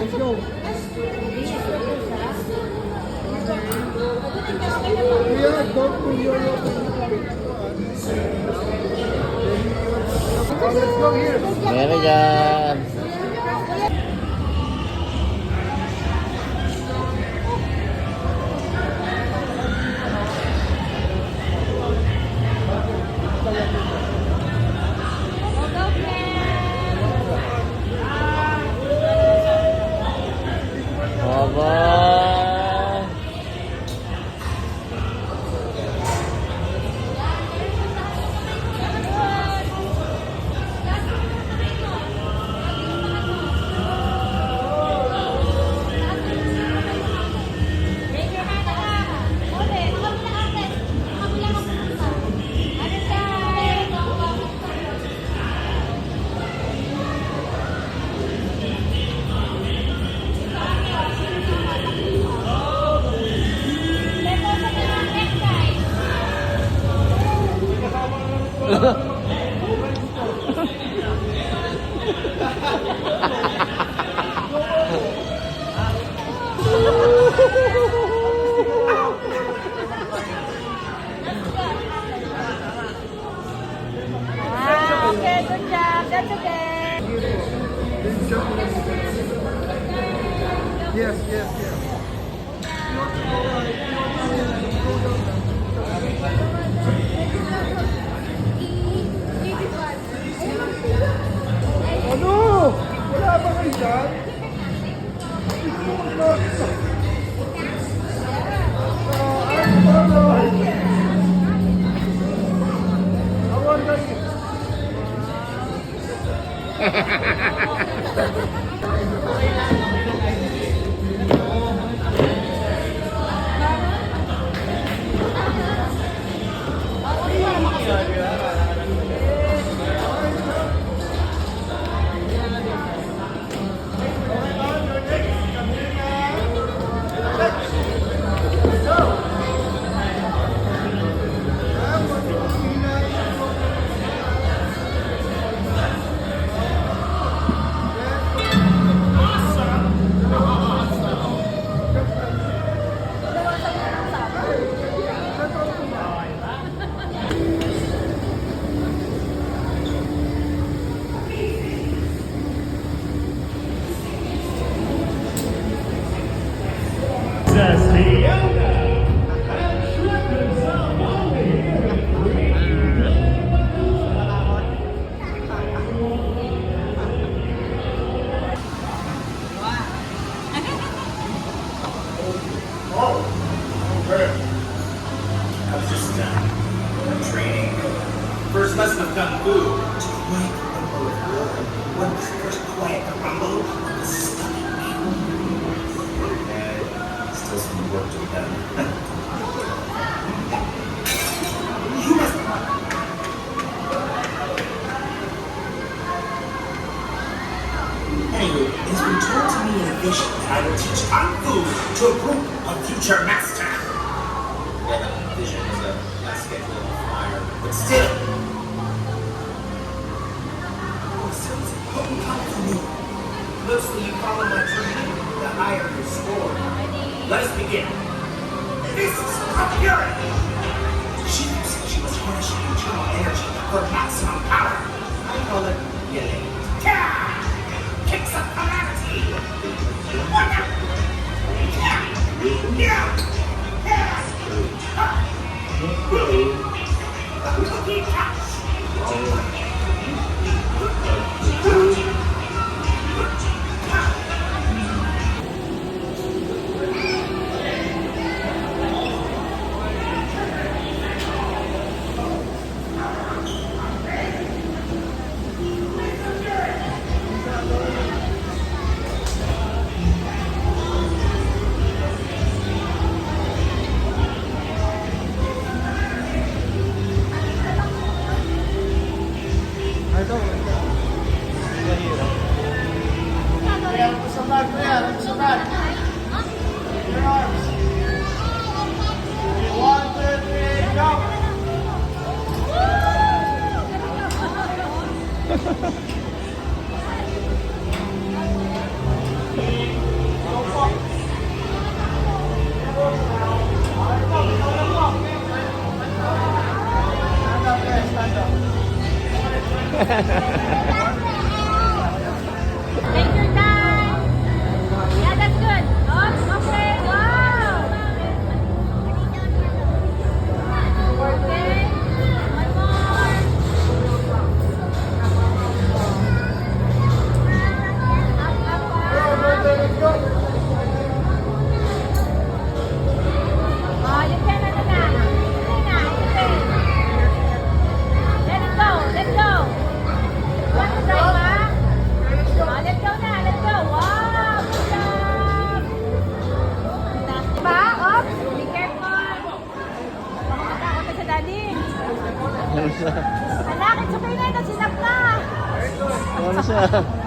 Let's go. Yeah, don't pull your let's go here. Meron dyan. Bye-bye. Okay, good job. That's okay. Yes, yes, yes. Ano? Wala ba kayo dyan? I was just training. First lesson of Kung Fu. Quiet rumble of war. One first quiet rumble of the stunning man. Still some work to be done. You must. Anyway, it's been told to me in a vision that I will teach Kung Fu to a group of future masters. Yeah, the vision is a schedule of fire. But still, it sounds important to me. Looks like you follow my training, the higher your score. Let us begin. This is purity. She said she was harnessing internal energy for maximum power. I call it healing. Kicks of calamity. What now? Cookie touch. Take your time. Yeah, that's good. Oh, okay, go. Okay. One more. Let's go. Oh, you can ano na. Hindi na, hindi. Let it go, let go. Want to drive back? Oh, let's go na, let's go. Wow, good job. Diba? Oops, be careful. Baka matakot ka sa daddy. Anak, it's okay na ito, sinap ka. Ano siya?